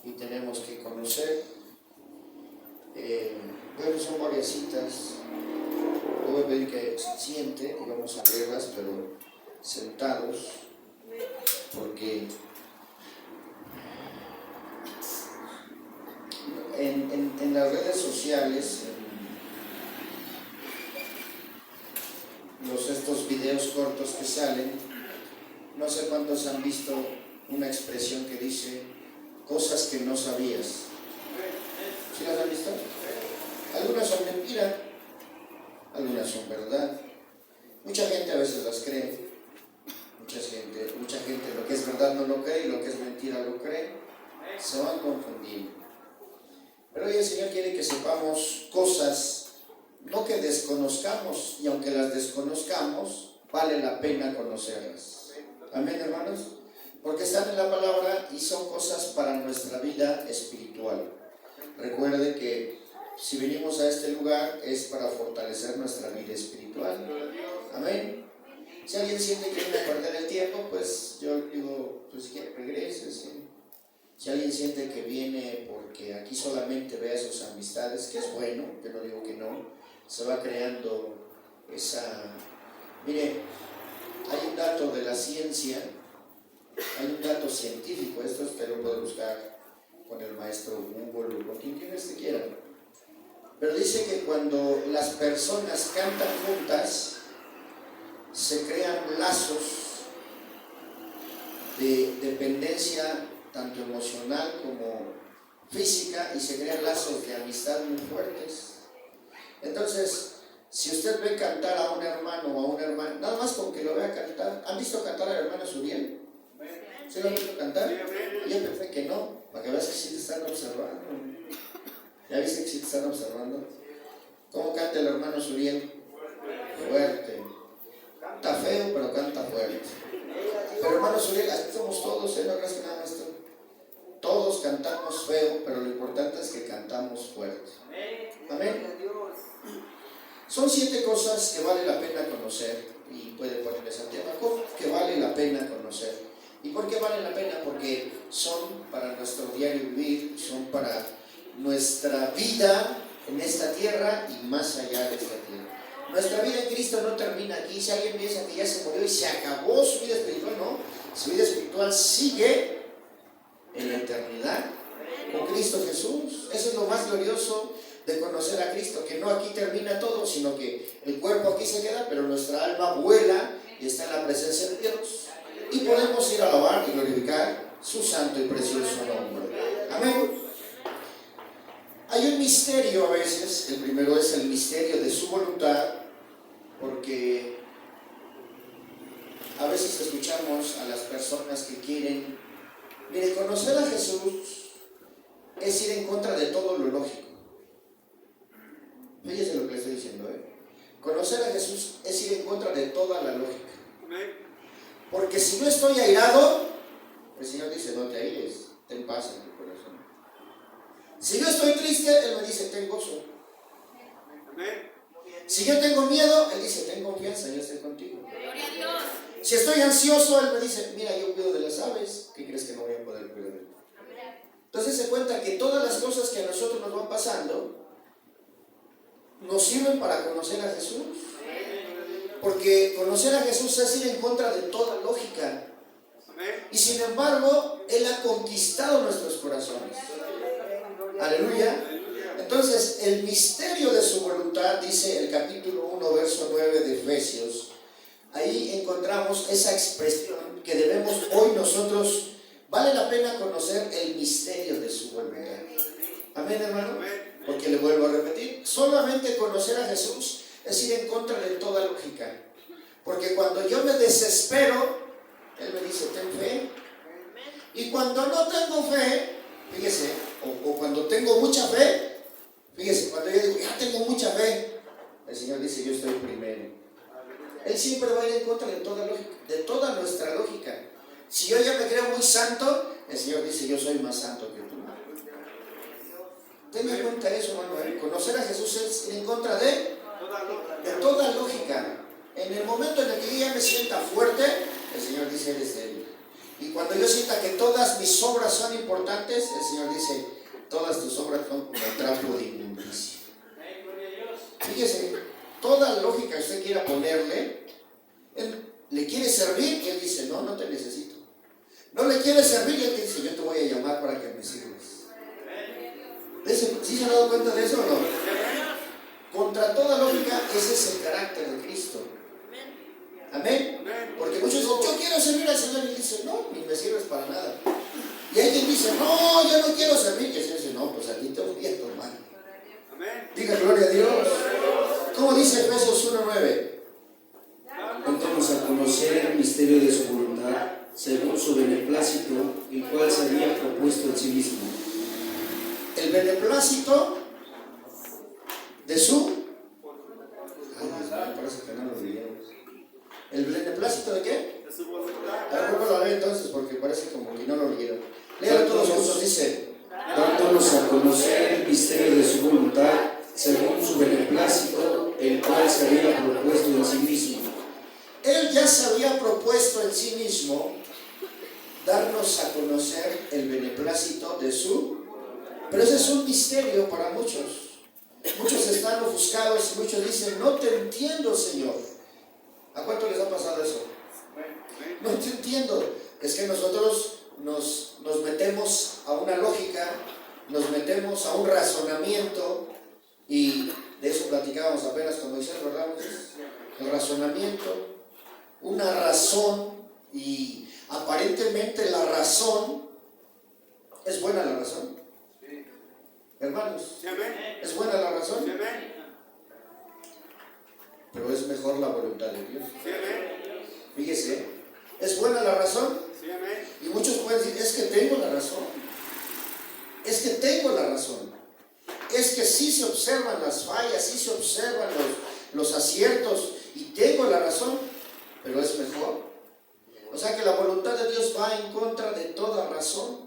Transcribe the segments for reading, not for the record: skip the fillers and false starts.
y tenemos que conocer. Bueno, son varias citas. Le voy a pedir que se siente y vamos a leerlas, pero sentados, porque en las redes sociales, estos videos cortos que salen, no sé cuántos han visto una expresión que dice cosas que no sabías. ¿Sí las han visto? Algunas son mentira, algunas son verdad. Mucha gente a veces las cree. Mucha gente lo que es verdad no lo cree y lo que es mentira lo cree. Se van confundiendo. Pero hoy el Señor quiere que sepamos cosas, no que desconozcamos, y aunque las desconozcamos, vale la pena conocerlas. Amén, hermanos. Porque están en la palabra y son cosas para nuestra vida espiritual. Recuerde que si venimos a este lugar es para fortalecer nuestra vida espiritual. Amén. Si alguien siente que viene a perder el tiempo, pues yo digo, pues que regrese. ¿Sí? Si alguien siente que viene porque aquí solamente ve a sus amistades, que es bueno, yo no digo que no, se va creando esa... Mire, hay un dato de la ciencia, hay un dato científico, esto usted lo puede buscar con el maestro Google o con quien usted quiera. Pero dice que cuando las personas cantan juntas, se crean lazos de dependencia tanto emocional como física y se crean lazos de amistad muy fuertes. Entonces, si usted ve cantar a un hermano o a una hermana, nada más con que lo vea cantar, ¿han visto cantar al hermano Suriel? ¿Sí lo han visto cantar? Yo pensé que no, para que veas que sí te están observando. ¿Ya viste que sí te están observando? ¿Cómo canta el hermano Suriel? Fuerte. Canta feo, pero canta fuerte. Pero hermano Suriel, así somos todos, no creas que nada más tú. Todos cantamos feo, pero lo importante es que cantamos fuerte. Amén. Son 7 cosas que vale la pena conocer, y puede ponerle Santiago, que vale la pena conocer. ¿Y por qué vale la pena? Porque son para nuestro diario vivir, son para nuestra vida en esta tierra y más allá de esta tierra. Nuestra vida en Cristo no termina aquí. Si alguien piensa que ya se murió y se acabó su vida espiritual, no. Su vida espiritual sigue en la eternidad con Cristo Jesús. Eso es lo más glorioso de conocer a Cristo, que no aquí termina todo, sino que el cuerpo aquí se queda, pero nuestra alma vuela y está en la presencia de Dios. Y podemos ir a alabar y glorificar su santo y precioso nombre. Amén. Hay un misterio a veces. El primero es el misterio de su voluntad, porque a veces escuchamos a las personas que quieren, mire, conocer a Jesús es ir en contra de todo lo lógico. Fíjese lo que le estoy diciendo, Conocer a Jesús es ir en contra de toda la lógica. Porque si no estoy airado, el Señor dice, no te aires, ten paz en tu corazón. Si yo estoy triste, Él me dice, ten gozo. Si yo tengo miedo, Él dice, ten confianza, yo estoy contigo. Gloria a Dios. Si estoy ansioso, Él me dice, mira, yo cuido de las aves, ¿qué crees que no voy a poder cuidar de ti? Entonces se cuenta que todas las cosas que a nosotros nos van pasando nos sirven para conocer a Jesús. Porque conocer a Jesús es ir en contra de toda lógica. Y sin embargo, Él ha conquistado nuestros corazones. Aleluya. Entonces, el misterio de su voluntad, dice el capítulo 1, verso 9 de Efesios. Ahí encontramos esa expresión que debemos hoy nosotros, vale la pena conocer el misterio de su voluntad. Amén, hermano. Porque le vuelvo a repetir, solamente conocer a Jesús es ir en contra de toda lógica. Porque cuando yo me desespero, Él me dice, ten fe. Y cuando no tengo fe, fíjese, o cuando tengo mucha fe, fíjese, cuando yo digo, ya tengo mucha fe, el Señor dice, yo estoy primero. Él siempre va a ir en contra de toda lógica, de toda nuestra lógica. Si yo ya me creo muy santo, el Señor dice, yo soy más santo que tú. Tenga en cuenta eso, hermano. Conocer a Jesús es ir en contra de toda lógica. En el momento en el que yo ya me sienta fuerte, el Señor dice, eres débil. Y cuando yo sienta que todas mis obras son importantes, el Señor dice, todas tus obras son como trapo de inmundicia. Fíjese, toda lógica que usted quiera ponerle, Él le quiere servir y Él dice, no, no te necesito. No le quiere servir y Él te dice, yo te voy a llamar para que me sirvas. ¿Sí se han dado cuenta de eso o no? Contra toda lógica, ese es el carácter de Cristo. Amén. Porque muchos dicen, yo quiero servir al Señor, y Él dice, no, ni me sirves para nada. Y hay quien dice, no, yo no quiero servir, y el Señor dice, no, pues a ti te voy a tomar. Diga gloria a Dios. ¿Cómo dice Efesios 1:9? Dándonos a conocer el misterio de su voluntad, según su beneplácito, el cual se había propuesto en sí mismo. El beneplácito de su... Ay, me parece que no lo leíamos. ¿El beneplácito de qué? De su voluntad. A ver, vuelvo a leer entonces porque parece como que no lo leyeron. Léalo todos juntos, dice. Dándonos a conocer el misterio de su voluntad, según su beneplácito, el cual se había propuesto en sí mismo. Él ya se había propuesto en sí mismo darnos a conocer el beneplácito de su... Pero ese es un misterio para muchos. Muchos están ofuscados y muchos dicen, no te entiendo, Señor. ¿A cuánto les ha pasado eso? No te entiendo. Es que nosotros nos metemos a una lógica, nos metemos a un razonamiento, y de eso platicábamos apenas con Moisés, ¿verdad, Moisés? El razonamiento, una razón, y aparentemente la razón, ¿es buena la razón? Hermanos, ¿es buena la razón? Pero es mejor la voluntad de Dios. Fíjese, ¿es buena la razón? Y muchos pueden decir, es que tengo la razón. Es que tengo la razón. Es que sí se observan las fallas, sí se observan los aciertos, y tengo la razón, pero es mejor. O sea que la voluntad de Dios va en contra de toda razón.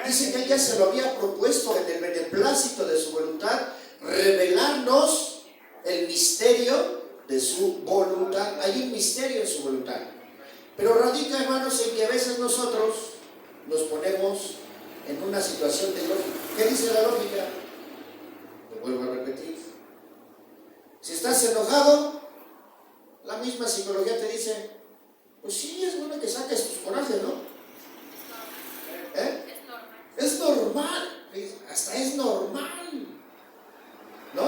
Dice que ella se lo había propuesto en el beneplácito de su voluntad, revelarnos el misterio de su voluntad. Hay un misterio en su voluntad. Pero radica, hermanos, en que a veces nosotros nos ponemos en una situación de lógica. ¿Qué dice la lógica? Lo vuelvo a repetir. Si estás enojado, la misma psicología te dice, pues sí, es bueno que saques tus corajes, ¿no? Es normal, hasta es normal, ¿no?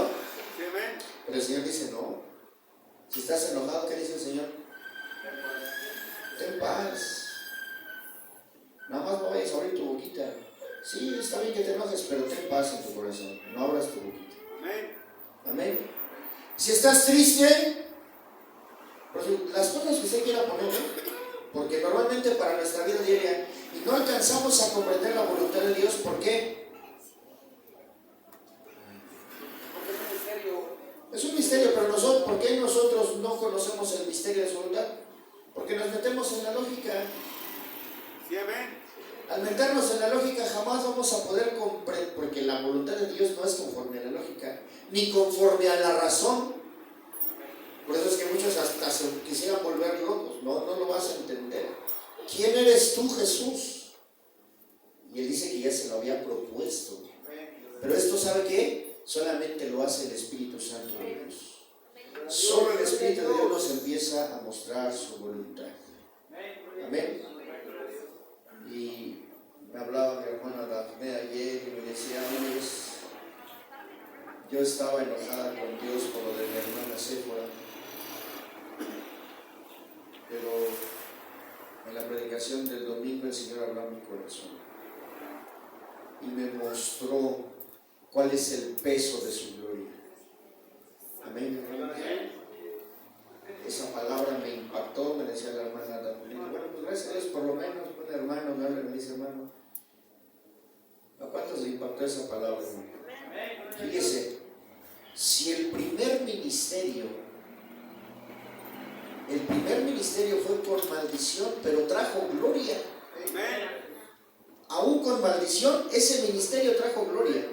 Pero el Señor dice, no. Si estás enojado, ¿qué dice el Señor? Ten paz. Nada más no vayas a abrir tu boquita. Sí, está bien que te enojes, pero ten paz en tu corazón. No abras tu boquita. Amén. Si estás triste, pues las cosas que usted quiera poner, porque normalmente para nuestra vida diaria, y no alcanzamos a comprender la voluntad de Dios, ¿por qué? Es un misterio, pero nosotros, ¿por qué nosotros no conocemos el misterio de su voluntad? Porque nos metemos en la lógica. Sí, amén. Al meternos en la lógica jamás vamos a poder comprender, porque la voluntad de Dios no es conforme a la lógica, ni conforme a la razón. Por eso es que muchos hasta se quisieran volver locos. No lo vas a entender. ¿Quién eres tú, Jesús? Y Él dice que ya se lo había propuesto. Pero esto, ¿sabe qué? Solamente lo hace el Espíritu Santo de Dios. Solo el Espíritu de Dios nos empieza a mostrar su voluntad. Amén. Y me hablaba mi hermana Dafne ayer y me decía, yo estaba enojada con Dios por lo de mi hermana Séfora, pero en la predicación del domingo el Señor habló a mi corazón y me mostró cuál es el peso de su gloria. Amén. Esa palabra me impactó, me decía la hermana Dafne. Bueno, pues gracias a Dios, por lo menos un hermano me habla y me dice, hermano, ¿a cuántos le impactó esa palabra? Fíjese, si el primer ministerio fue por maldición, pero trajo gloria. Aún con maldición, ese ministerio trajo gloria.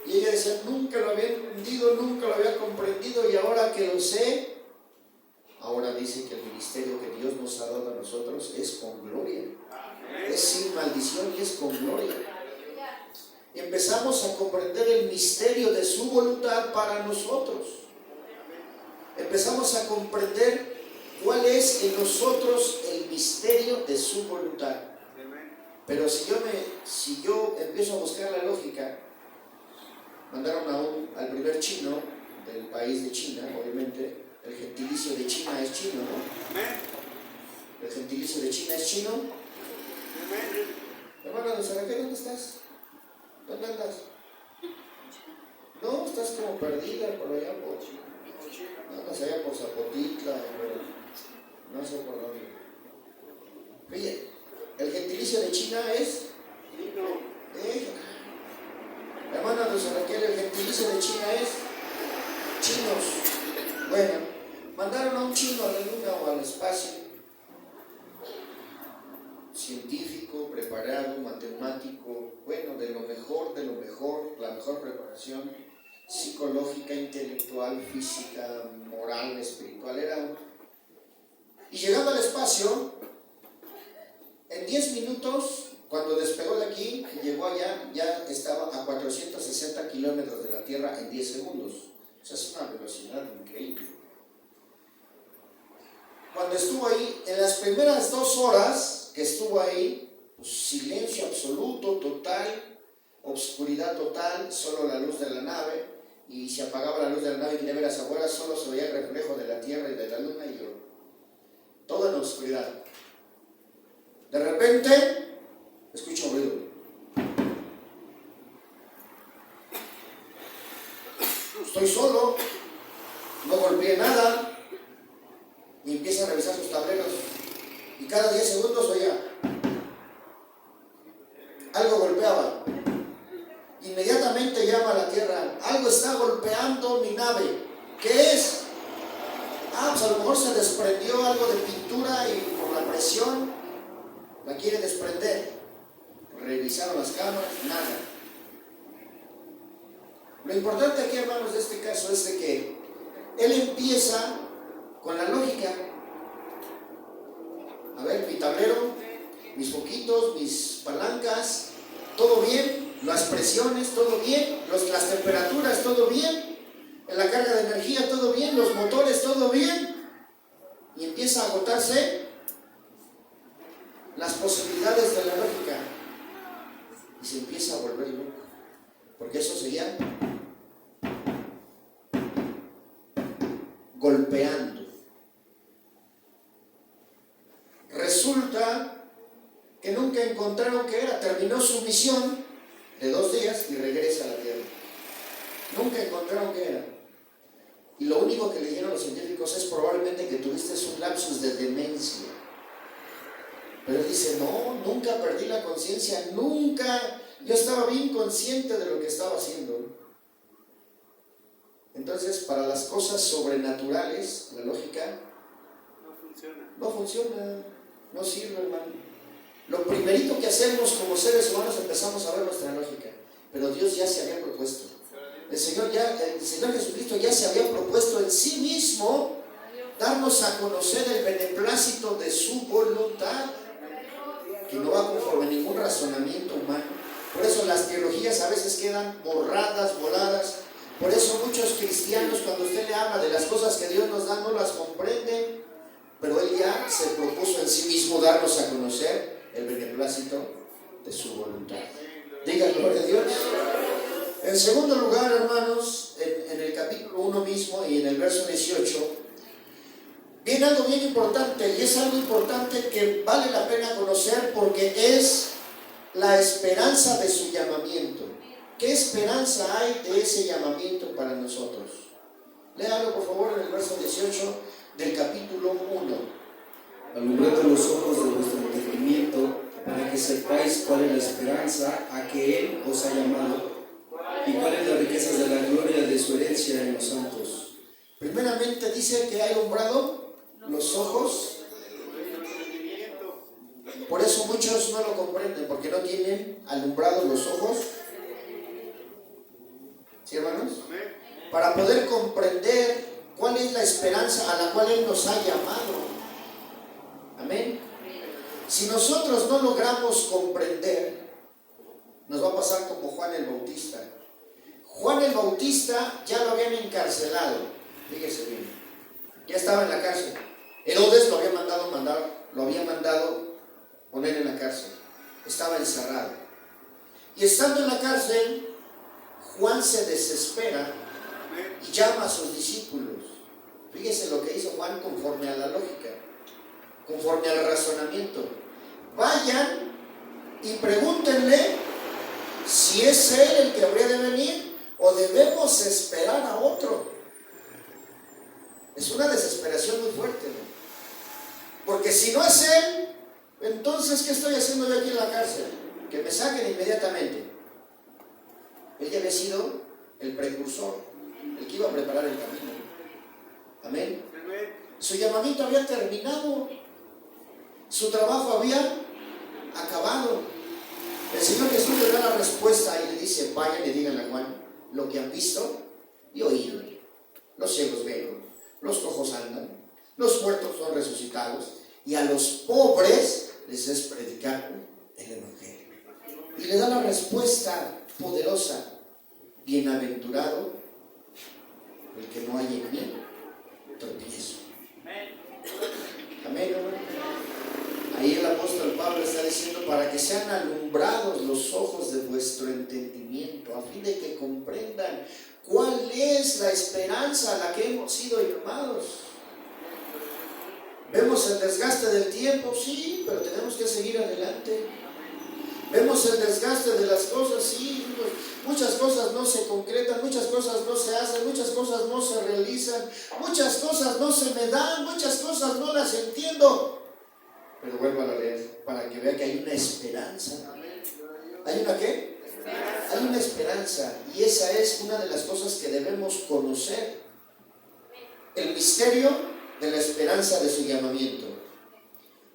Y ella decía, nunca lo había entendido, nunca lo había comprendido, y ahora que lo sé, ahora dice que el ministerio que Dios nos ha dado a nosotros es con gloria, es sin maldición y es con gloria. Empezamos a comprender el misterio de su voluntad para nosotros. Empezamos a comprender cuál es en nosotros el misterio de su voluntad. Pero si yo empiezo a buscar la lógica, mandaron al primer chino del país de China, obviamente, el gentilicio de China es chino, ¿no? El gentilicio de China es chino. Hermano de Saraqué, ¿dónde estás? ¿Dónde andas? No, estás como perdida por allá por... No, andas allá por Zapotitla, no sé por dónde. Oye, el gentilicio de China es... Hermano de Saraqué, el gentilicio de China es... chinos. Bueno, mandaron a un chino a la luna o al espacio. Científico, preparado, matemático, bueno, de lo mejor, la mejor preparación psicológica, intelectual, física, moral, espiritual, y llegando al espacio, en 10 minutos, cuando despegó de aquí, llegó allá, ya estaba a 460 kilómetros de la Tierra en 10 segundos. O sea, es una velocidad increíble. Cuando estuvo ahí, en las primeras 2 horas que estuvo ahí, pues, silencio absoluto, total, obscuridad total, solo la luz de la nave, y se apagaba la luz de la nave y de veras afuera solo se veía el reflejo de la Tierra y de la Luna, y todo en oscuridad. De repente, escucho un ruido. Estoy solo, no golpeé nada, y empieza a revisar sus tableros, y cada 10 segundos oía algo golpeaba. Inmediatamente llama a la Tierra: algo está golpeando mi nave. ¿Qué es? Pues a lo mejor se desprendió algo de pintura y por la presión la quiere desprender. Revisaron las cámaras, nada. Lo importante aquí, hermanos, de este caso es de que él empieza con la lógica. A ver, mi tablero, mis foquitos, mis palancas, todo bien, las presiones, todo bien, las temperaturas, todo bien, en la carga de energía, todo bien, los motores, todo bien, y empieza a agotarse las posibilidades de la lógica, y se empieza a volver loco, porque eso se llama golpeando. Resulta que nunca encontraron qué era. Terminó su misión de 2 días y regresa a la Tierra. Nunca encontraron qué era. Y lo único que le dijeron los científicos es: probablemente que tuviste un lapsus de demencia. Pero él dice: no, nunca perdí la conciencia, nunca. Yo estaba bien consciente de lo que estaba haciendo. Entonces, para las cosas sobrenaturales, la lógica no funciona, no sirve, hermano. Lo primerito que hacemos como seres humanos, empezamos a ver nuestra lógica, pero Dios ya se había propuesto. El Señor Jesucristo ya se había propuesto en sí mismo darnos a conocer el beneplácito de su voluntad, que no va conforme a ningún razonamiento humano. Por eso las teologías a veces quedan borradas, voladas. Por eso muchos cristianos, cuando usted le habla de las cosas que Dios nos da, no las comprenden. Pero Él ya se propuso en sí mismo darnos a conocer el beneplácito de su voluntad. Diga gloria a Dios. En segundo lugar, hermanos, en el capítulo 1 mismo y en el verso 18, viene algo bien importante, y es algo importante que vale la pena conocer porque es la esperanza de su llamamiento. ¿Qué esperanza hay de ese llamamiento para nosotros? Léalo por favor en el verso 18 del capítulo 1. Alumbrad los ojos de vuestro entendimiento, para que sepáis cuál es la esperanza a que Él os ha llamado, y cuáles las riquezas de la gloria de su herencia en los santos. Primeramente dice que ha alumbrado los ojos. Por eso muchos no lo comprenden, porque no tienen alumbrados los ojos. ¿Sí, hermanos? Para poder comprender cuál es la esperanza a la cual Él nos ha llamado. Amén. Si nosotros no logramos comprender, nos va a pasar como Juan el Bautista. Juan el Bautista ya lo habían encarcelado, fíjese bien, ya estaba en la cárcel. Herodes lo había mandado poner en la cárcel, estaba encerrado. Y estando en la cárcel, Juan se desespera y llama a sus discípulos. Fíjese lo que hizo Juan conforme a la lógica, conforme al razonamiento. Vayan y pregúntenle si es Él el que habría de venir o debemos esperar a otro. Es una desesperación muy fuerte, ¿no? Porque si no es Él, entonces ¿qué estoy haciendo yo aquí en la cárcel? Que me saquen inmediatamente. Él ya había sido el precursor, el que iba a preparar el camino. Amén. Su llamamiento había terminado, su trabajo había acabado. El Señor Jesús le da la respuesta y le dice: vayan y díganle a Juan lo que han visto y oído. Los ciegos ven, los cojos andan, los muertos son resucitados, y a los pobres les es predicado el Evangelio. Y le da la respuesta poderosa: bienaventurado el que no haya en mí tropiezo. Amén, hermano. Ahí el apóstol Pablo está diciendo: para que sean alumbrados los ojos de vuestro entendimiento, a fin de que comprendan cuál es la esperanza a la que hemos sido llamados. Vemos el desgaste del tiempo, sí, pero tenemos que seguir adelante. Vemos el desgaste de las cosas, sí, muchas cosas no se concretan, muchas cosas no se hacen, muchas cosas no se realizan, muchas cosas no se me dan, muchas cosas no las entiendo. Pero vuelvo a leer para que vea que hay una esperanza. ¿Hay una qué? Hay una esperanza, y esa es una de las cosas que debemos conocer: el misterio de la esperanza de su llamamiento.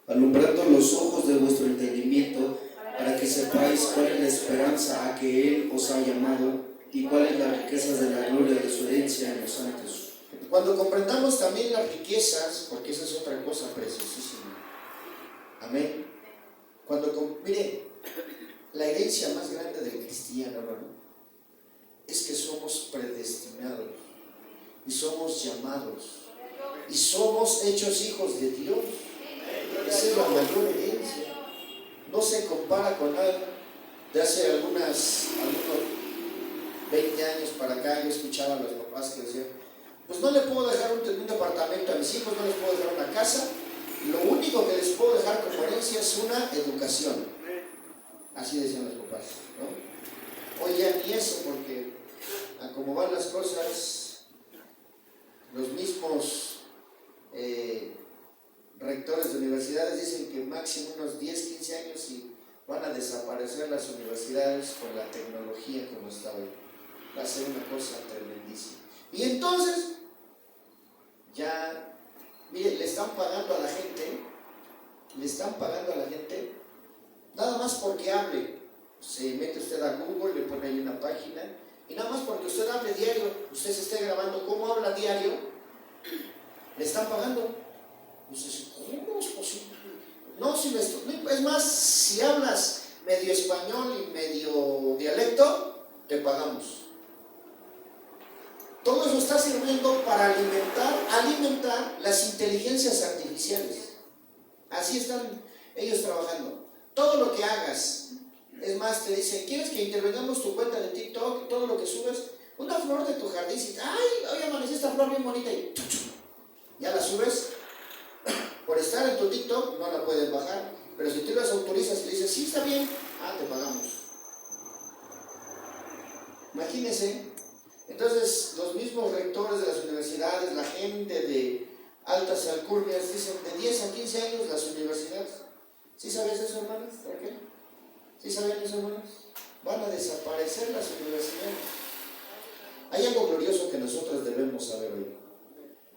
Alumbrando los ojos de vuestro entendimiento, para que sepáis cuál es la esperanza a que Él os ha llamado y cuáles las riquezas de la gloria de su herencia en los santos. Cuando comprendamos también las riquezas, porque esa es otra cosa preciosísima. Amén. Mire, la herencia más grande del cristiano, hermano, es que somos predestinados y somos llamados y somos hechos hijos de Dios. Esa es la mayor herencia. No se compara con nada. De hace algunos 20 años para acá, yo escuchaba a los papás que decían: pues no le puedo dejar un departamento a mis hijos, no les puedo dejar una casa, lo único que les puedo dejar como herencia es una educación. Así decían los papás, ¿no? Hoy ya ni eso, porque a como van las cosas, los mismos rectores de universidades dicen que máximo unos 10, 15 años y van a desaparecer las universidades con la tecnología como está hoy. Va a ser una cosa tremendísima. Y entonces, ya, mire, le están pagando a la gente, nada más porque hable. Se mete usted a Google, le pone ahí una página, y nada más porque usted hable diario, usted se esté grabando cómo habla diario, le están pagando. Entonces, ¿cómo es posible? No, es más, si hablas medio español y medio dialecto, te pagamos. Todo eso está sirviendo para alimentar las inteligencias artificiales. Así están ellos trabajando. Todo lo que hagas, es más, te dicen: ¿quieres que intervengamos tu cuenta de TikTok? Todo lo que subes, una flor de tu jardín, y ¡ay! Hoy amaneció esta flor bien bonita, y ya la subes. Por estar en tu TikTok no la puedes bajar, pero si tú las autorizas y le dices: sí, está bien, te pagamos. Imagínense. Entonces, los mismos rectores de las universidades, la gente de altas alcurnias, dicen: de 10 a 15 años las universidades. ¿Sí sabías eso, hermanos? ¿Por qué? ¿Sí sabían eso, hermanos? Van a desaparecer las universidades. Hay algo glorioso que nosotros debemos saber hoy.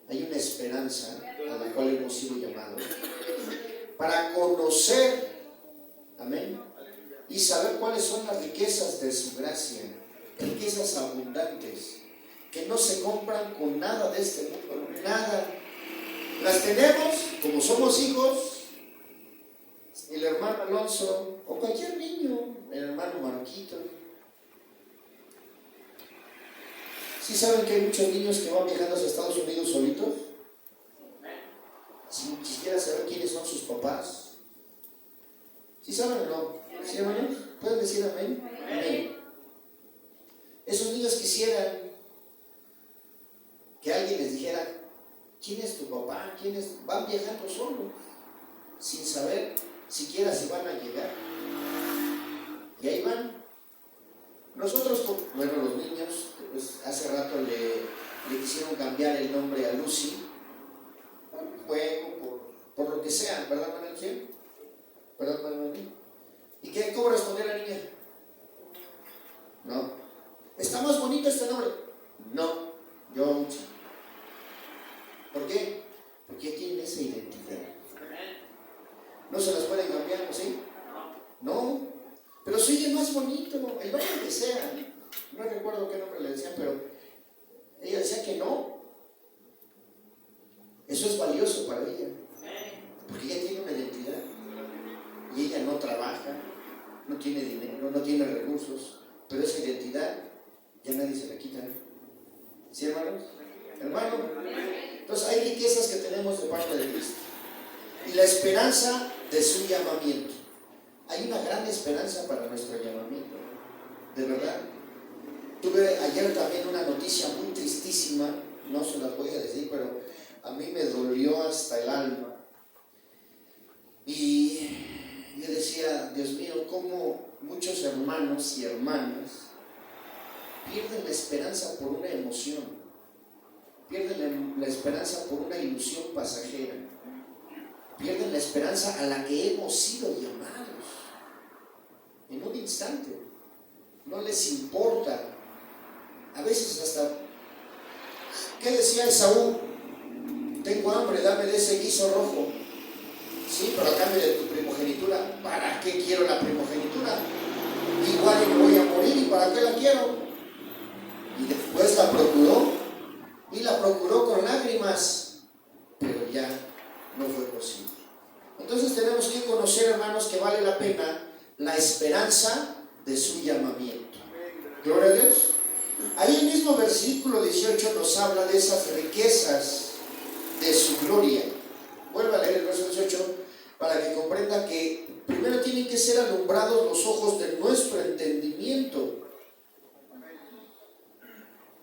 Hay una esperanza a la cual hemos sido llamados para conocer, amén, y saber cuáles son las riquezas de su gracia, riquezas abundantes que no se compran con nada de este mundo, nada. Las tenemos como somos hijos, el hermano Alonso o cualquier niño, el hermano Marquito. ¿Sí saben que hay muchos niños que van viajando hacia Estados Unidos solitos? Sin siquiera saber quiénes son sus papás. ¿Sí saben o no? ¿Sí, hermanos? ¿Pueden decir amén? Amén. Esos niños quisieran que alguien les dijera, ¿quién es tu papá? ¿Quién es? Van viajando solos, sin saber siquiera si van a llegar. Y ahí van. Nosotros, bueno, los niños, pues hace rato le quisieron cambiar el nombre a Lucy, por un juego, por lo que sea, ¿verdad, Manuel? ¿Sí? ¿Verdad, Manuel? ¿Y qué? ¿Cómo respondió la niña? No. ¿Está más bonito este nombre? No. Yo, ¿por qué? Porque ya tienen esa identidad. ¿No se las pueden cambiar, sí? No. Pero se oye más bonito, el nombre que sea. No recuerdo qué nombre le decían, pero ella decía que no. Eso es valioso para ella. Porque ella tiene una identidad. Y ella no trabaja, no tiene dinero, no tiene recursos. Pero esa identidad ya nadie se la quita. ¿Sí, hermanos? ¿Hermano? Entonces hay riquezas que tenemos de parte de Cristo. Y la esperanza de su llamamiento. Hay una gran esperanza para nuestro llamamiento. De verdad. Tuve ayer también una noticia muy tristísima. No se las voy a decir, pero a mí me dolió hasta el alma. Y yo decía, Dios mío, cómo muchos hermanos y hermanas pierden la esperanza por una emoción, pierden la esperanza por una ilusión pasajera, pierden la esperanza a la que hemos sido llamados en un instante. No les importa. A veces hasta, ¿qué decía Esaú? Tengo hambre, dame de ese guiso rojo. Sí, pero a cambio de tu primogenitura. ¿Para qué quiero la primogenitura? Igual y me voy a morir, ¿y para qué la quiero? Y después la procuró, y la procuró con lágrimas, pero ya no fue posible. Entonces tenemos que conocer, hermanos, que vale la pena la esperanza de su llamamiento. Gloria a Dios. Ahí el mismo versículo 18 nos habla de esas riquezas de su gloria. Vuelva a leer el verso 18 para que comprenda que primero tienen que ser alumbrados los ojos de nuestro entendimiento.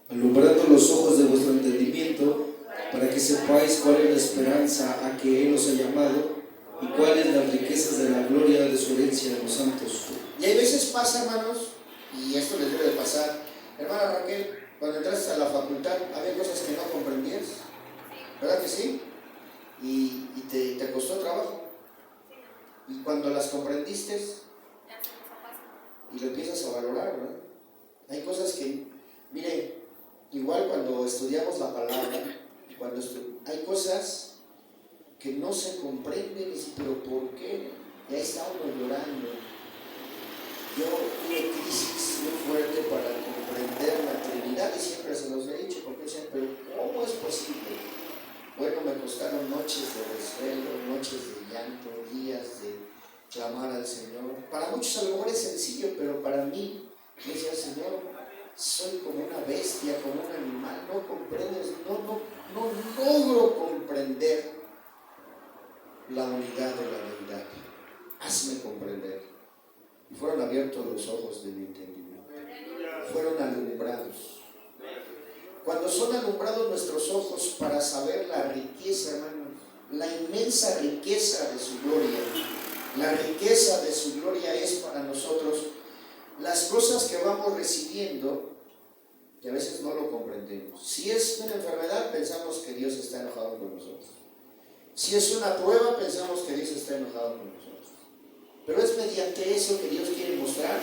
Alumbrando los ojos de vuestro entendimiento, para que sepáis cuál es la esperanza a que Él os ha llamado y cuáles las riquezas de la gloria de su herencia en los santos. Y hay veces pasa, hermanos, y esto les debe de pasar. Hermana Raquel, cuando entraste a la facultad, había cosas que no comprendías, ¿verdad que sí? Y te costó trabajo. Y cuando las comprendiste, y lo empiezas a valorar, ¿verdad? Hay cosas que, mire, igual cuando estudiamos la palabra, hay cosas que no se comprenden, y sí, pero ¿por qué? Y ahí está uno llorando. Yo tuve crisis muy fuerte para comprender la Trinidad y siempre se los he dicho, porque decían, pero ¿cómo es posible? Bueno, me costaron noches de desvelo, noches de llanto, días de clamar al Señor. Para muchos a lo mejor es sencillo, pero para mí, me decía, Señor, soy como una bestia, como un animal, no comprendes, no logro comprender la unidad de la deidad. Hazme comprender. Y fueron abiertos los ojos de mi entendimiento. Fueron alumbrados. Cuando son alumbrados nuestros ojos para saber la riqueza, hermanos, la inmensa riqueza de su gloria, la riqueza de su gloria es para nosotros las cosas que vamos recibiendo, y a veces no lo comprendemos. Si es una enfermedad, pensamos que Dios está enojado con nosotros. Si es una prueba, pensamos que Dios está enojado con nosotros. Pero es mediante eso que Dios quiere mostrar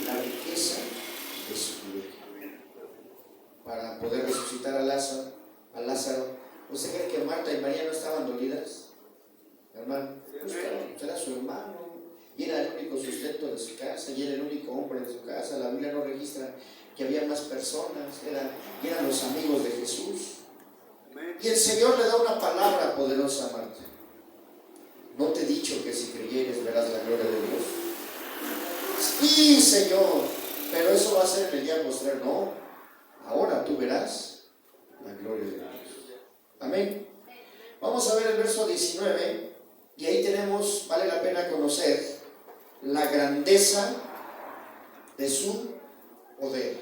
la riqueza de su gloria. Para poder resucitar a Lázaro. ¿Usted cree que Marta y María no estaban dolidas? Hermano, pues era su hermano, y era el único sustento de su casa, y era el único hombre de su casa. La Biblia no registra que que había más personas, eran los amigos de Jesús. Amén. Y el Señor le da una palabra poderosa a Marta. ¿No te he dicho que si creyeres verás la gloria de Dios? Sí, Señor, pero eso va a ser en el día postrer. No, ahora tú verás la gloria de Dios. Amén. Vamos a ver el verso 19 y ahí tenemos, vale la pena conocer la grandeza de su poder.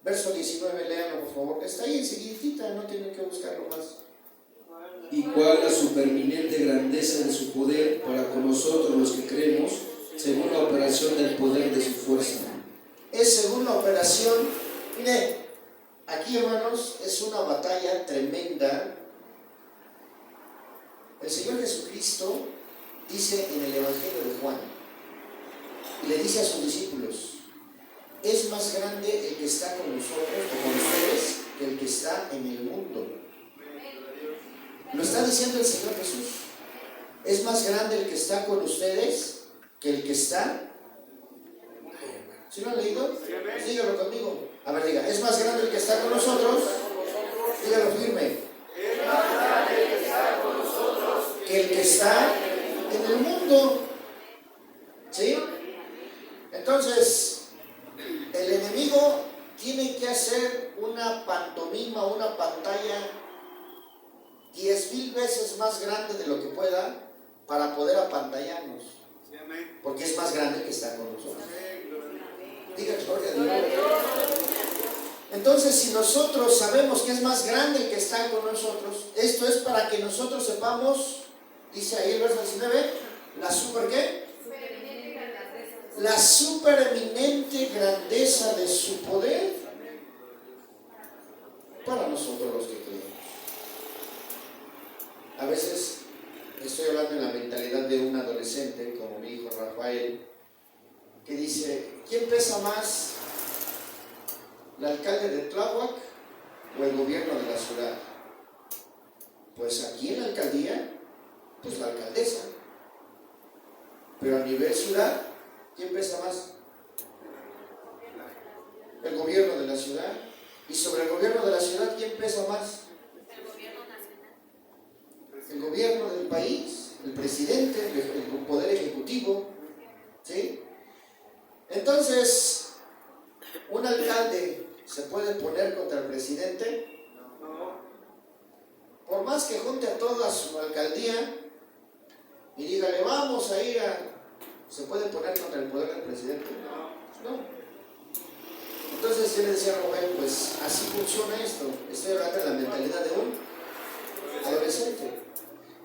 Verso 19, léanlo por favor. Está ahí enseguidita, no tienen que buscarlo más. Y cuál la supereminente grandeza de su poder para con nosotros los que creemos, según la operación del poder de su fuerza. Es según la operación. Mire, aquí hermanos, es una batalla tremenda. El Señor Jesucristo dice en el Evangelio de Juan, y le dice a sus discípulos: es más grande el que está con nosotros o con ustedes que el que está en el mundo. Lo está diciendo el Señor Jesús. Es más grande el que está con ustedes que el que está. ¿Sí lo han leído? Dígalo conmigo. A ver, diga: es más grande el que está con nosotros. Dígalo firme. Es más grande el que está con nosotros Que el que está en el mundo. ¿Sí? Entonces, el enemigo tiene que hacer una pantomima, una pantalla 10,000 veces más grande de lo que pueda para poder apantallarnos. Sí, amén. Porque es más grande que está con nosotros. Amén. Gloria a Dios. Diga gloria a Dios. Entonces, si nosotros sabemos que es más grande el que está con nosotros, esto es para que nosotros sepamos, dice ahí el verso 19, la super ¿qué? La supereminente grandeza de su poder para nosotros los que creemos. A veces estoy hablando en la mentalidad de un adolescente, como mi hijo Rafael, que dice: ¿quién pesa más, el alcalde de Tláhuac o el gobierno de la ciudad? Pues aquí en la alcaldía, pues la alcaldesa. Pero a nivel ciudad, ¿quién pesa más? El gobierno de la ciudad. Y sobre el gobierno de la ciudad, ¿quién pesa más? El gobierno del país, el presidente, el poder ejecutivo. ¿Sí? Entonces, un alcalde se puede poner contra el presidente. Por más que junte a toda su alcaldía y dígale: vamos a ir a... ¿se puede poner contra el poder del presidente? No. Entonces yo le decía a Rubén: pues así funciona esto. Estoy hablando de la mentalidad de un adolescente.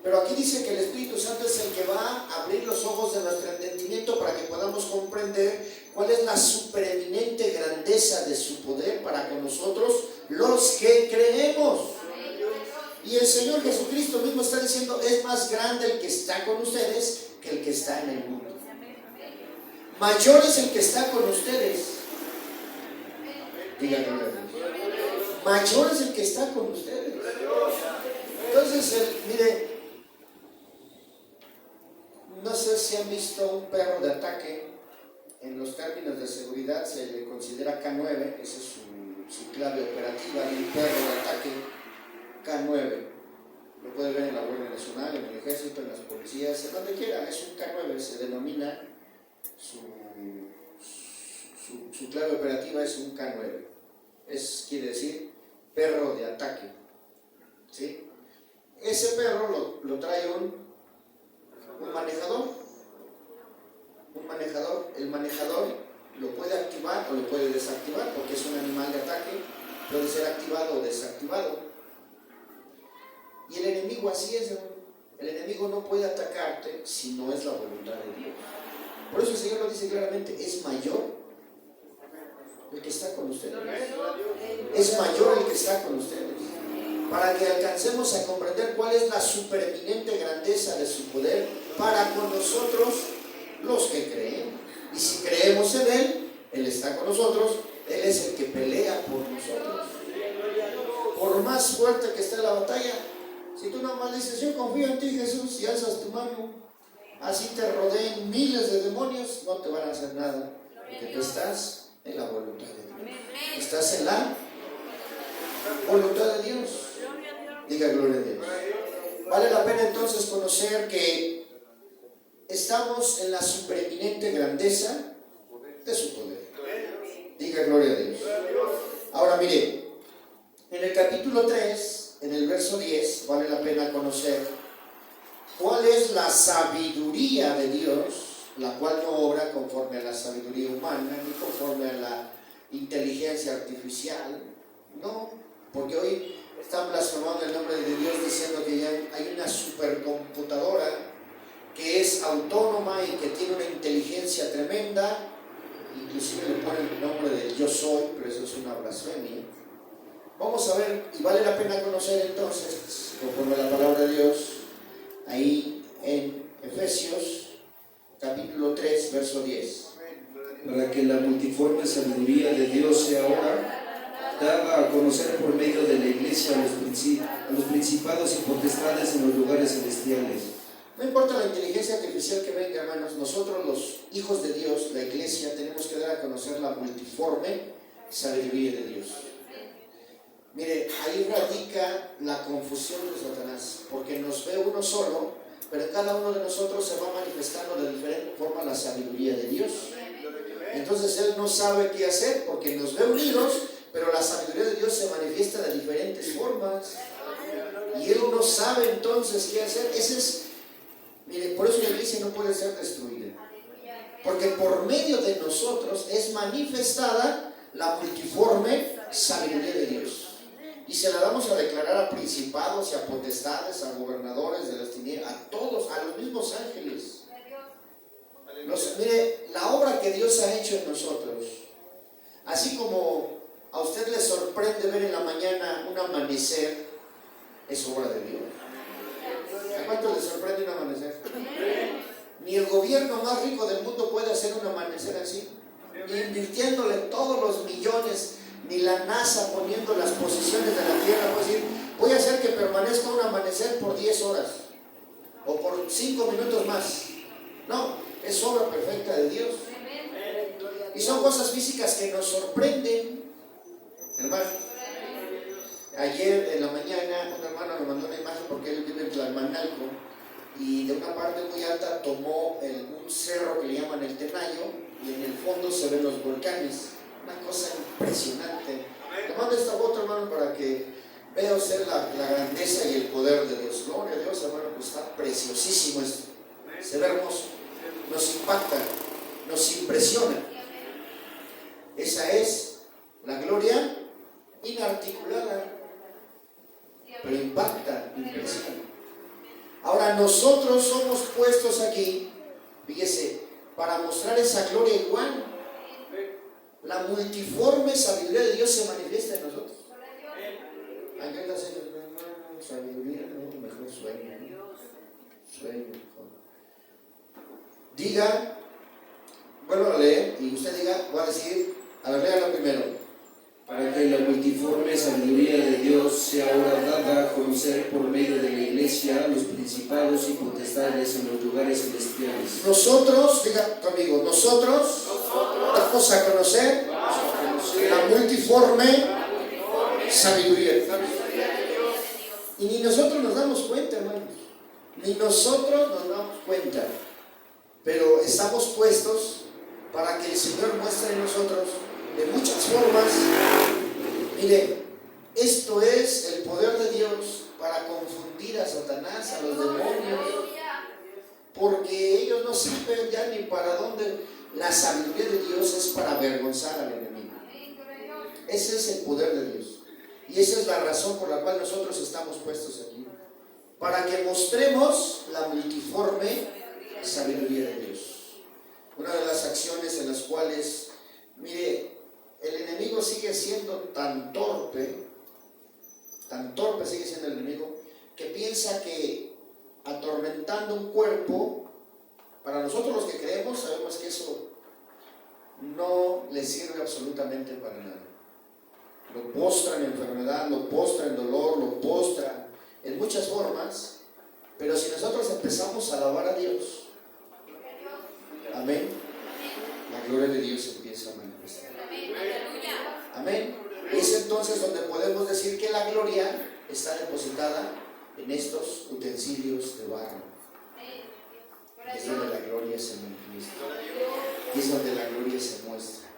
Pero aquí dice que el Espíritu Santo es el que va a abrir los ojos de nuestro entendimiento para que podamos comprender cuál es la supereminente grandeza de su poder para con nosotros los que creemos. Y el Señor Jesucristo mismo está diciendo: es más grande el que está con ustedes que el que está en el mundo. Mayor es el que está con ustedes. Díganme. Mayor es el que está con ustedes. Entonces, mire, no sé si han visto un perro de ataque. En los términos de seguridad se le considera K9, esa es su clave operativa de un perro de ataque K9. Lo puede ver en la Guardia Nacional, en el Ejército, en las policías, en donde quiera. Es un K9, se denomina, su clave operativa es un K9. Quiere decir perro de ataque. ¿Sí? Ese perro lo trae un manejador. Un manejador. El manejador lo puede activar o lo puede desactivar, porque es un animal de ataque. Puede ser activado o desactivado. Y el enemigo así es, hermano. El enemigo no puede atacarte si no es la voluntad de Dios. Por eso el Señor lo dice claramente: es mayor el que está con ustedes. Es mayor el que está con ustedes. Para que alcancemos a comprender cuál es la supereminente grandeza de su poder para con nosotros los que creen. Y si creemos en Él, Él está con nosotros. Él es el que pelea por nosotros. Por más fuerte que esté la batalla, si tú nomás dices: yo confío en ti, Jesús, y alzas tu mano, así te rodeen miles de demonios, no te van a hacer nada, porque tú estás en la voluntad de Dios. Estás en la voluntad de Dios. Diga gloria a Dios. Vale la pena entonces conocer que estamos en la supereminente grandeza de su poder. Diga gloria a Dios. Ahora mire, en el capítulo 3, en el verso 10, vale la pena conocer cuál es la sabiduría de Dios, la cual no obra conforme a la sabiduría humana, ni conforme a la inteligencia artificial. No, porque hoy están blasfemando el nombre de Dios diciendo que ya hay una supercomputadora que es autónoma y que tiene una inteligencia tremenda. Inclusive le ponen el nombre de yo soy, pero eso es una blasfemia. Vamos a ver, y vale la pena conocer entonces, conforme a la palabra de Dios, ahí en Efesios capítulo 3, verso 10. Para que la multiforme sabiduría de Dios sea ahora dada a conocer por medio de la iglesia a los principados y potestades en los lugares celestiales. No importa la inteligencia artificial que venga, hermanos, nosotros los hijos de Dios, la iglesia, tenemos que dar a conocer la multiforme sabiduría de Dios. Mire, ahí radica la confusión de Satanás, porque nos ve uno solo, pero cada uno de nosotros se va manifestando de diferente forma la sabiduría de Dios. Entonces él no sabe qué hacer, porque nos ve unidos, pero la sabiduría de Dios se manifiesta de diferentes formas. Y él no sabe entonces qué hacer. Mire, por eso la iglesia no puede ser destruida. Porque por medio de nosotros es manifestada la multiforme sabiduría de Dios. Y se la vamos a declarar a principados y a potestades, a gobernadores de las tinieblas, a todos, a los mismos ángeles. Mire, la obra que Dios ha hecho en nosotros, así como a usted le sorprende ver en la mañana un amanecer, es obra de Dios. ¿A cuánto le sorprende un amanecer? Ni el gobierno más rico del mundo puede hacer un amanecer así, ni invirtiéndole todos los millones, ni la NASA poniendo las posiciones de la Tierra. Puede decir, voy a hacer que permanezca un amanecer por 10 horas o por 5 minutos más. No, es obra perfecta de Dios. Y son cosas físicas que nos sorprenden, hermano. Ayer en la mañana un hermano me mandó una imagen porque él vive en Tlalmanalco y de una parte muy alta tomó un cerro que le llaman el Tenayo y en el fondo se ven los volcanes. Una cosa impresionante. Le mando esta foto, hermano, para que vea usted la grandeza y el poder de Dios. Gloria a Dios, hermano, pues está preciosísimo esto. Se ve hermoso. Nos impacta, nos impresiona. Esa es la gloria inarticulada, pero impacta, impresiona. Ahora nosotros somos puestos aquí, fíjese, para mostrar esa gloria igual. La multiforme sabiduría de Dios se manifiesta en nosotros. Aquí está sabiduría, no, mejor sueño. Sueño. Diga, vuelvo a leer y usted diga, voy a decir, a ver, léalo primero. Para que la multiforme sabiduría de Dios sea ahora dada a conocer por medio de la iglesia a los principados y potestades en los lugares celestiales. Nosotros, diga conmigo, nosotros damos a conocer la multiforme sabiduría. Y ni nosotros nos damos cuenta, hermanos. Ni nosotros nos damos cuenta. Pero estamos puestos para que el Señor muestre en nosotros de muchas formas. Mire, esto es el poder de Dios para confundir a Satanás, a los demonios, porque ellos no saben ya ni para dónde. La sabiduría de Dios es para avergonzar al enemigo. Ese es el poder de Dios. Y esa es la razón por la cual nosotros estamos puestos aquí. Para que mostremos la multiforme sabiduría de Dios. Una de las acciones en las cuales, mire, el enemigo sigue siendo tan torpe sigue siendo el enemigo, que piensa que atormentando un cuerpo, para nosotros los que creemos, sabemos que eso no le sirve absolutamente para nada. Lo postra en enfermedad, lo postra en dolor, lo postra en muchas formas, pero si nosotros empezamos a alabar a Dios, amén, la gloria de Dios empieza a manifestar. Amén. entonces donde podemos decir que la gloria está depositada en estos utensilios de barro. Es donde la gloria se manifiesta. Y es donde la gloria se muestra.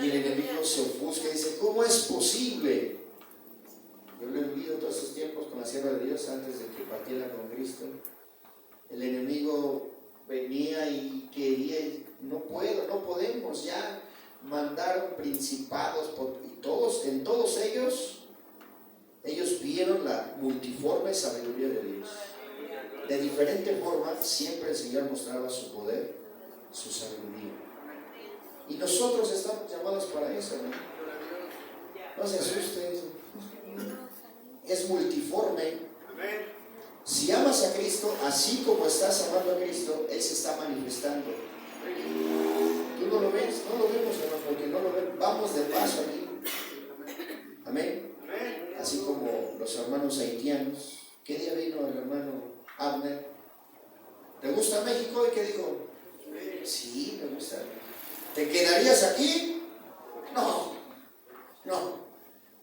Y el enemigo se ofusca y dice, ¿cómo es posible? Yo lo he vivido todos esos tiempos con la sierva de Dios antes de que partiera con Cristo. El enemigo venía y quería, y no podemos ya. Mandaron principados y en todos ellos vieron la multiforme sabiduría de Dios. De diferente forma, siempre el Señor mostraba su poder, su sabiduría. Y nosotros estamos llamados para eso, ¿no? No se asusten. Es multiforme. Si amas a Cristo, así como estás amando a Cristo, Él se está manifestando. Tú no lo ves, no lo vemos, hermano, porque no lo vemos. Vamos de paso aquí. Amén. Así como los hermanos haitianos. ¿Qué día vino el hermano Abner? ¿Te gusta México? ¿Y qué dijo? Sí, me gusta. ¿Te quedarías aquí? No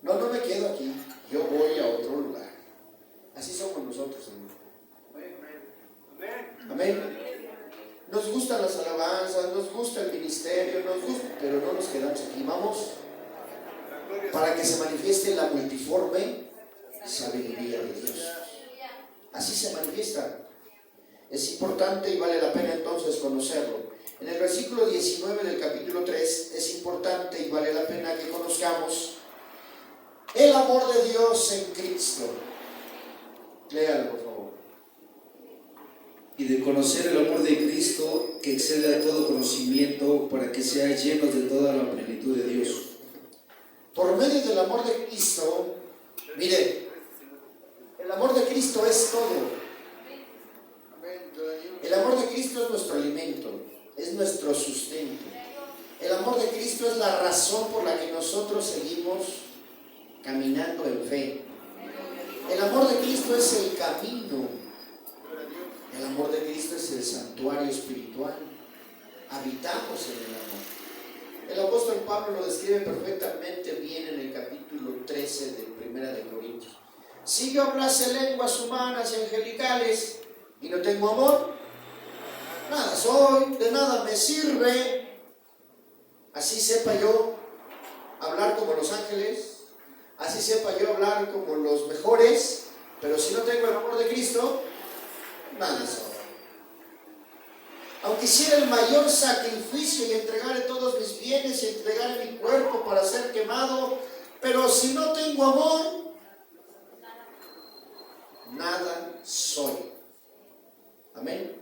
me quedo aquí. Yo voy a otro lugar. Así somos nosotros, hermano. Amén. Nos gustan las alabanzas, nos gusta el ministerio, pero no nos quedamos aquí. Vamos para que se manifieste la multiforme sabiduría de Dios. Así se manifiesta. Es importante y vale la pena entonces conocerlo. En el versículo 19 del capítulo 3 es importante y vale la pena que conozcamos el amor de Dios en Cristo. Léalo, por favor. Y de conocer el amor de Cristo que excede a todo conocimiento, para que seáis llenos de toda la plenitud de Dios. Por medio del amor de Cristo, mire, el amor de Cristo es todo. El amor de Cristo es nuestro alimento, es nuestro sustento. El amor de Cristo es la razón por la que nosotros seguimos caminando en fe. El amor de Cristo es el camino. El amor de Cristo es el santuario espiritual. Habitamos en el amor. El apóstol Pablo lo describe perfectamente bien en el capítulo 13 de 1 de Corintios. Si yo hablase lenguas humanas y angelicales y no tengo amor, nada soy, de nada me sirve. Así sepa yo hablar como los ángeles, así sepa yo hablar como los mejores, pero si no tengo el amor de Cristo, nada soy. Aunque hiciera el mayor sacrificio y entregare todos mis bienes y entregare mi cuerpo para ser quemado, pero si no tengo amor, nada soy. Amén.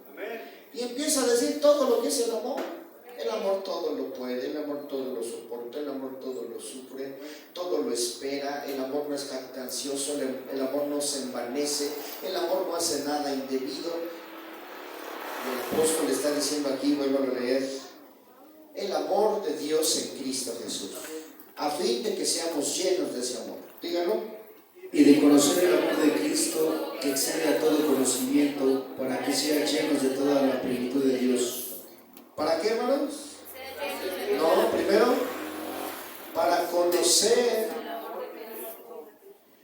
Y empieza a decir todo lo que es el amor. El amor todo lo puede, el amor todo lo soporta, el amor todo lo sufre, todo lo espera. El amor no es jactancioso, el amor no se envanece, el amor no hace nada indebido. El apóstol le está diciendo aquí, vuelvo a leer, el amor de Dios en Cristo Jesús, a fin de que seamos llenos de ese amor. Díganlo. Y de conocer el amor de Cristo que excede a todo conocimiento, para que sean llenos de toda la plenitud de Dios. ¿Para qué, hermanos? No, primero, para conocer.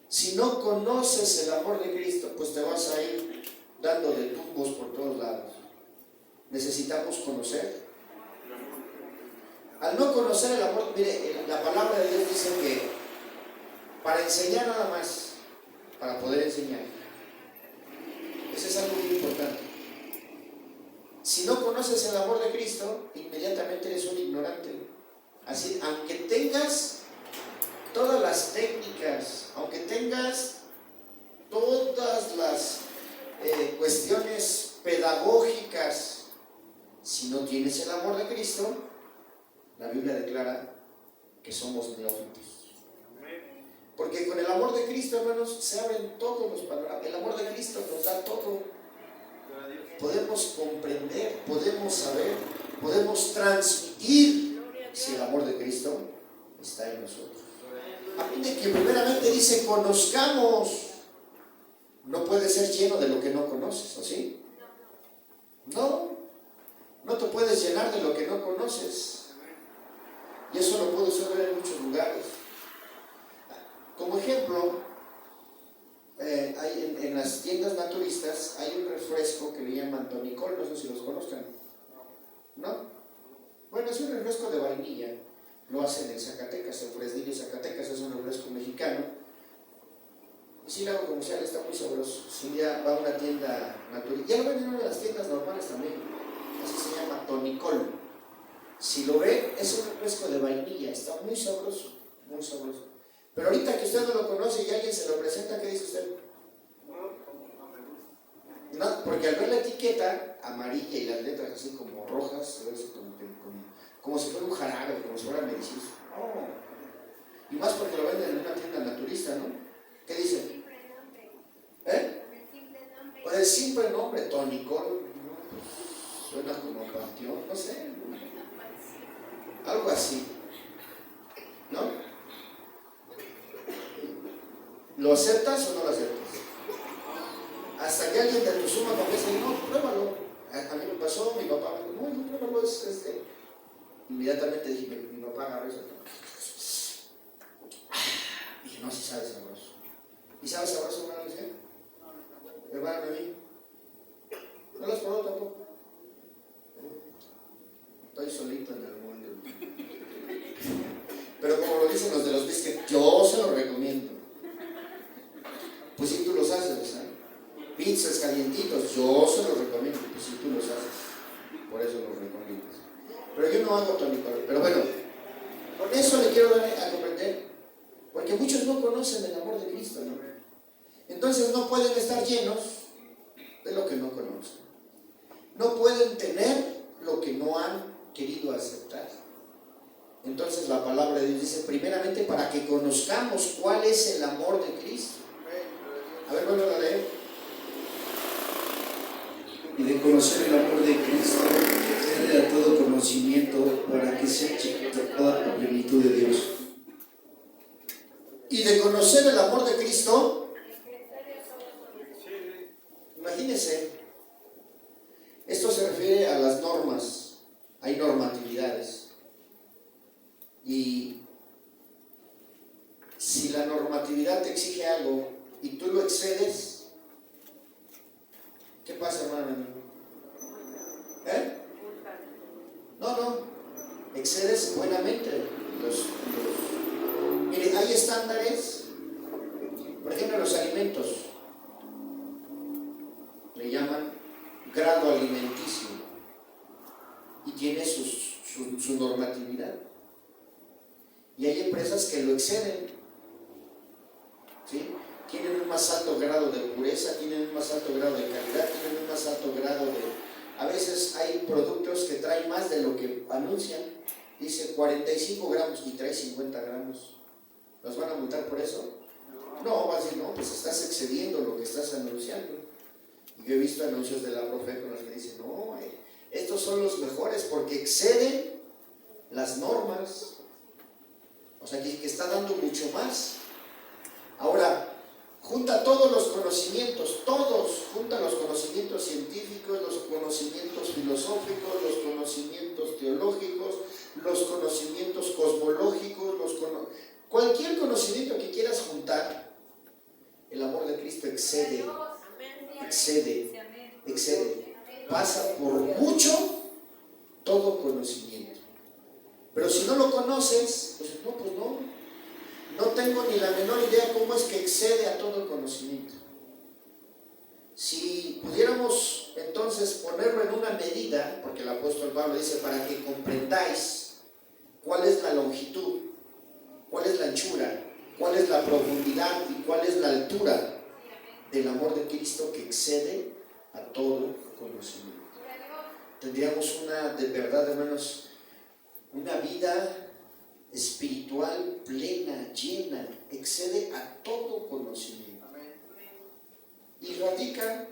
Si no conoces el amor de Cristo, pues te vas a ir dando de tumbos por todos lados. Necesitamos conocer. Al no conocer el amor, mire, la palabra de Dios dice que para enseñar nada más, para poder enseñar. Eso es algo muy importante. Si no conoces el amor de Cristo, inmediatamente eres un ignorante. Así, aunque tengas todas las técnicas, aunque tengas todas las cuestiones pedagógicas, si no tienes el amor de Cristo, la Biblia declara que somos neófitos. Porque con el amor de Cristo, hermanos, se abren todos los panoramas. El amor de Cristo nos da todo. Podemos comprender, podemos saber, podemos transmitir si el amor de Cristo está en nosotros. A fin de que primeramente dice, conozcamos. No puedes ser lleno de lo que no conoces, ¿o sí? No te puedes llenar de lo que no conoces. Y eso lo puedo saber en muchos lugares. Como ejemplo, hay en las tiendas naturistas hay un refresco que le llaman tonicol, no sé si los conozcan, ¿no? Bueno, es un refresco de vainilla, lo hacen en Zacatecas, en Fresnillo, Zacatecas, es un refresco mexicano. Y si le hago comercial, está muy sabroso. Si un día va a una tienda naturista, ya lo venden en una de las tiendas normales también, así se llama tonicol. Si lo ve, es un refresco de vainilla, está muy sabroso, muy sabroso. Pero ahorita que usted no lo conoce y alguien se lo presenta, ¿qué dice usted? No, porque al ver la etiqueta amarilla y las letras así como rojas, se ve así como si fuera un jarabe, como si fuera medicina. Oh. Y más porque lo venden en una tienda naturista, ¿no? ¿Qué dice? ¿Eh? Con el simple nombre, tonicol, ¿no? Suena como panteón, no sé. Algo así, ¿no? ¿Lo aceptas o no lo aceptas? Hasta que alguien de tu suma confianza dice, no, pruébalo. A mí me pasó, mi papá me dijo, no, pruébalo, Inmediatamente dije, mi papá agarró eso. Dije, no, si sabe sabroso. ¿Y sabe sabroso, hermano? Dice, hermano, a mí. No lo has probado tampoco. Estoy solito en el mundo. Pero como lo dicen los de los biscuits, yo se los recomiendo. Pues si tú los haces, ¿sabes? Pizzas calientitos, yo se los recomiendo. Pues si tú los haces, por eso los recomiendo. Pero yo no hago tonicol. Pero bueno, con eso le quiero dar a comprender. Porque muchos no conocen el amor de Cristo, ¿no? Entonces no pueden estar llenos de lo que no conocen. No pueden tener lo que no han querido aceptar. Entonces la palabra de Dios dice, primeramente para que conozcamos cuál es el amor de Cristo. A ver, vuelvo a leer. Y de conocer el amor de Cristo, excede a todo conocimiento, para que sea llenos de toda la plenitud de Dios. Y de conocer el amor de Cristo, imagínense, esto se refiere a las normas, hay normatividades. Y si la normatividad te exige algo y tú lo excedes, ¿qué pasa, hermano? No, excedes buenamente. Mire, hay estándares, por ejemplo, los alimentos, le llaman grado alimenticio y tiene su normatividad. Y hay empresas que lo exceden, ¿sí? Tienen un más alto grado de pureza, tienen un más alto grado de calidad, tienen un más alto grado de... A veces hay productos que traen más de lo que anuncian. Dice 45 gramos y trae 50 gramos. ¿Los van a multar por eso? No, va a decir, no, pues estás excediendo lo que estás anunciando. Y yo he visto anuncios de la Profeta con los que dicen, no, estos son los mejores porque exceden las normas. O sea, que está dando mucho más. Ahora, junta todos los conocimientos, junta los conocimientos científicos, los conocimientos filosóficos, los conocimientos teológicos, los conocimientos cosmológicos, cualquier conocimiento que quieras juntar, el amor de Cristo excede, pasa por mucho todo conocimiento. Pero si no lo conoces, pues no tengo ni la menor idea cómo es que excede a todo conocimiento. Si pudiéramos entonces ponerlo en una medida, porque el apóstol Pablo dice, para que comprendáis cuál es la longitud, cuál es la anchura, cuál es la profundidad y cuál es la altura del amor de Cristo que excede a todo conocimiento. Tendríamos de verdad, hermanos, una vida espiritual plena, llena, excede a todo conocimiento. Y radica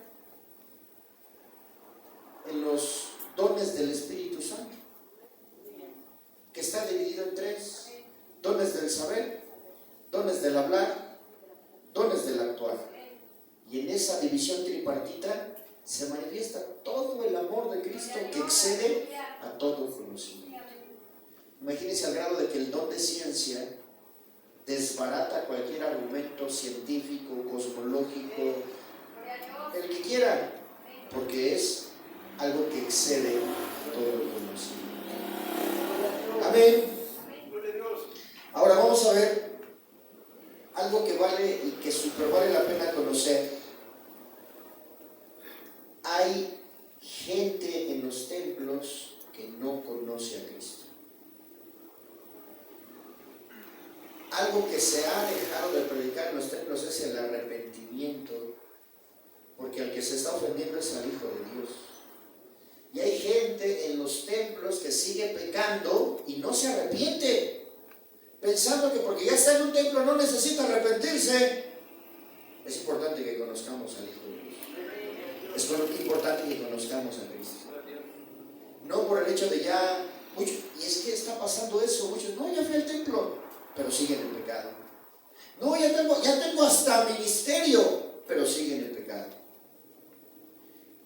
en los dones del Espíritu Santo, que está dividido en 3: dones del saber, dones del hablar, dones del actuar. Y en esa división tripartita se manifiesta todo el amor de Cristo que excede a todo conocimiento. Imagínense al grado de que el don de ciencia, desbarata cualquier argumento científico, cosmológico, el que quiera, porque es algo que excede todo el conocimiento. Amén. Ahora vamos a ver algo que vale y que súper vale la pena conocer. Hay gente en los templos que no conoce a Cristo. Algo que se ha dejado de predicar en los templos es el arrepentimiento, porque al que se está ofendiendo es al Hijo de Dios. Y hay gente en los templos que sigue pecando y no se arrepiente, pensando que porque ya está en un templo no necesita arrepentirse. Es importante que conozcamos al Hijo de Dios. Es importante que conozcamos a Cristo. No por el hecho de ya, muchos, y es que está pasando eso, muchos, no, ya fui al templo, pero siguen en pecado. No, ya tengo hasta ministerio, pero siguen en pecado.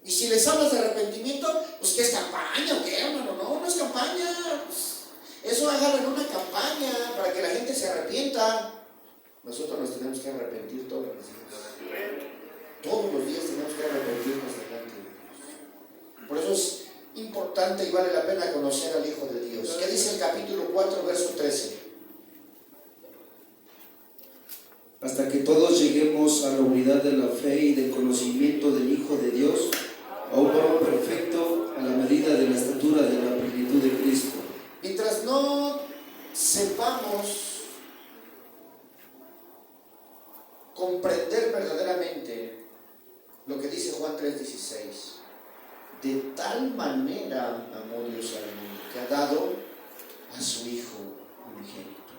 Y si les hablas de arrepentimiento, pues ¿qué es campaña o qué, hermano? No, no es campaña. Eso agarran una campaña para que la gente se arrepienta. Nosotros nos tenemos que arrepentir todos los días. Todos los días tenemos que arrepentirnos delante de Dios. Por eso es importante y vale la pena conocer al Hijo de Dios. ¿Qué dice el capítulo 4, verso 13? Hasta que todos lleguemos a la unidad de la fe y del conocimiento del Hijo de Dios, a un varón perfecto, a la medida de la estatura de la plenitud de Cristo. Mientras no sepamos comprender verdaderamente lo que dice Juan 3:16, de tal manera amó Dios al mundo que ha dado a su Hijo unigénito,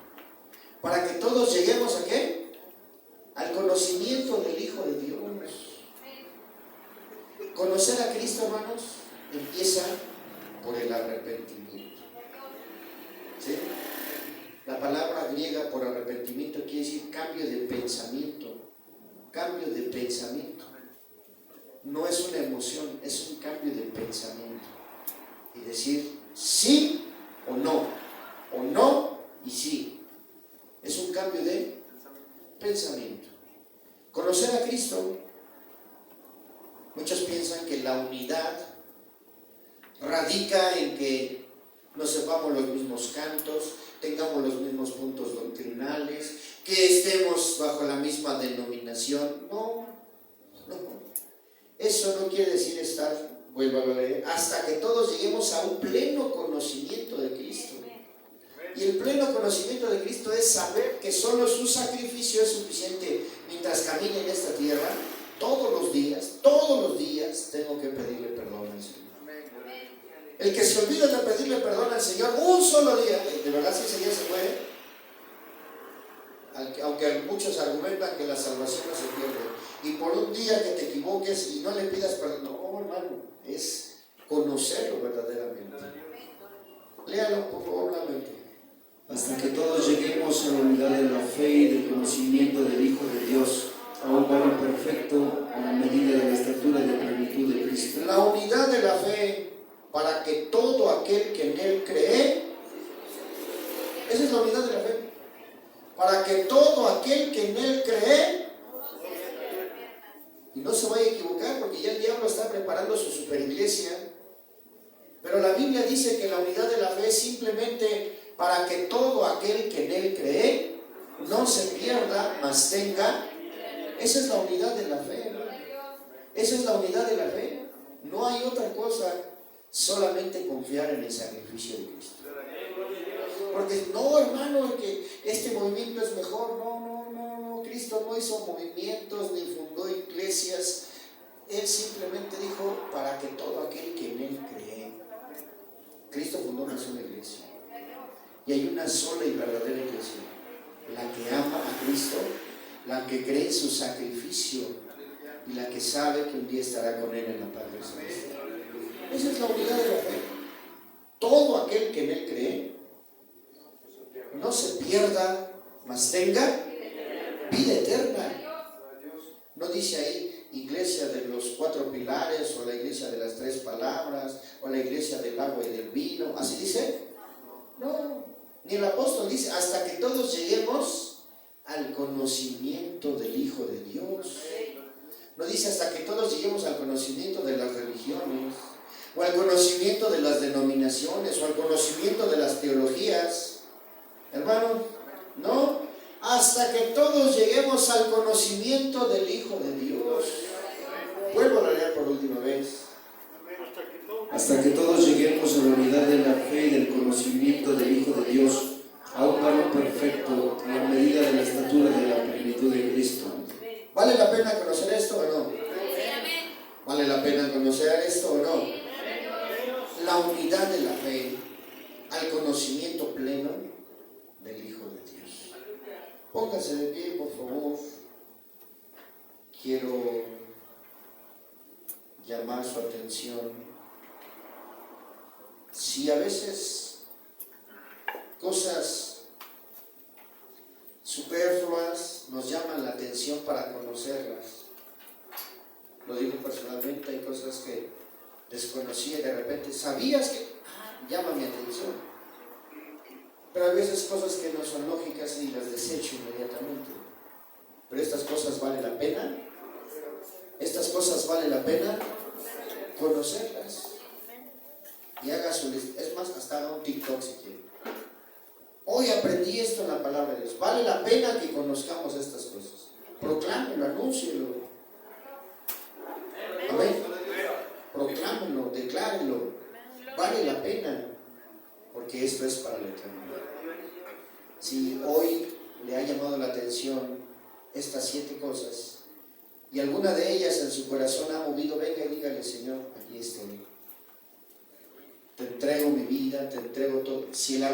para que todos lleguemos ¿a qué? Al conocimiento del Hijo de Dios. Conocer a Cristo, hermanos, empieza por el arrepentimiento. ¿Sí? La palabra griega por arrepentimiento quiere decir cambio de pensamiento. Cambio de pensamiento. No es una emoción, es un cambio de pensamiento. Y decir sí o no y sí. Es un cambio de pensamiento. Conocer a Cristo, muchos piensan que la unidad radica en que nos sepamos los mismos cantos, tengamos los mismos puntos doctrinales, que estemos bajo la misma denominación. No. Eso no quiere decir estar, vuelvo a leer, hasta que todos lleguemos a un pleno conocimiento de Cristo. Y el pleno conocimiento de Cristo es saber que solo su sacrificio es suficiente mientras camine en esta tierra. Todos los días tengo que pedirle perdón al Señor. El que se olvida de pedirle perdón al Señor un solo día, de verdad si ese día se muere, aunque muchos argumentan que la salvación no se pierde, y por un día que te equivoques y no le pidas perdón, no, hermano, es conocerlo verdaderamente. Léalo por favor nuevamente. Hasta que todos lleguemos a la unidad de la fe y del conocimiento del Hijo de Dios, a un varón perfecto, a la medida de la estatura y de la plenitud de Cristo. La unidad de la fe, para que todo aquel que en él cree, esa es la unidad de la fe, para que todo aquel que en él cree, y no se vaya a equivocar porque ya el diablo está preparando su superiglesia, pero la Biblia dice que la unidad de la fe es simplemente para que todo aquel que en él cree no se pierda, mas tenga. Esa es la unidad de la fe, hermano. Esa es la unidad de la fe. No hay otra cosa, solamente confiar en el sacrificio de Cristo. Porque no, hermano, que este movimiento es mejor. No. Cristo no hizo movimientos ni fundó iglesias. Él simplemente dijo para que todo aquel que en él cree. Cristo fundó una sola iglesia. Y hay una sola y verdadera iglesia. La que ama a Cristo, la que cree en su sacrificio y la que sabe que un día estará con él en la Padre Celestial. Esa es la unidad de la fe. Todo aquel que en él cree no se pierda, mas tenga vida eterna. No dice ahí iglesia de los 4 pilares, o la iglesia de las 3 palabras, o la iglesia del agua y del vino. ¿Así dice? No. Ni el apóstol dice hasta que todos lleguemos al conocimiento del Hijo de Dios. No dice hasta que todos lleguemos al conocimiento de las religiones, o al conocimiento de las denominaciones, o al conocimiento de las teologías. Hermano, no, hasta que todos lleguemos al conocimiento del Hijo de Dios. Vuelvo a leer por última vez. Hasta que todos lleguemos a la unidad de la fe y del conocimiento del Hijo de Dios, a un varón perfecto, a la medida de la estatura de la plenitud de Cristo. ¿Vale la pena conocer esto o no? ¿Vale la pena conocer esto o no? La unidad de la fe al conocimiento pleno del Hijo de Dios. Póngase de pie, por favor. Quiero llamar su atención. Si a veces cosas superfluas nos llaman la atención para conocerlas, lo digo personalmente, hay cosas que desconocía y de repente ¿sabías que? Llama mi atención. Pero hay veces cosas que no son lógicas y las desecho inmediatamente. Pero estas cosas vale la pena. Estas cosas vale la pena conocerlas. Y haga su lista. Es más, hasta haga un TikTok si quiere. Hoy aprendí esto en la palabra de Dios. Vale la pena que conozcamos estas cosas. Proclámenlo, anúncielo. Amén. Proclámenlo, declárenlo. Vale la pena. Porque esto es para la eternidad. Si hoy le ha llamado la atención estas 7 cosas y alguna de ellas en su corazón ha movido, venga y dígale: Señor, aquí estoy. Te entrego mi vida, te entrego todo. Si la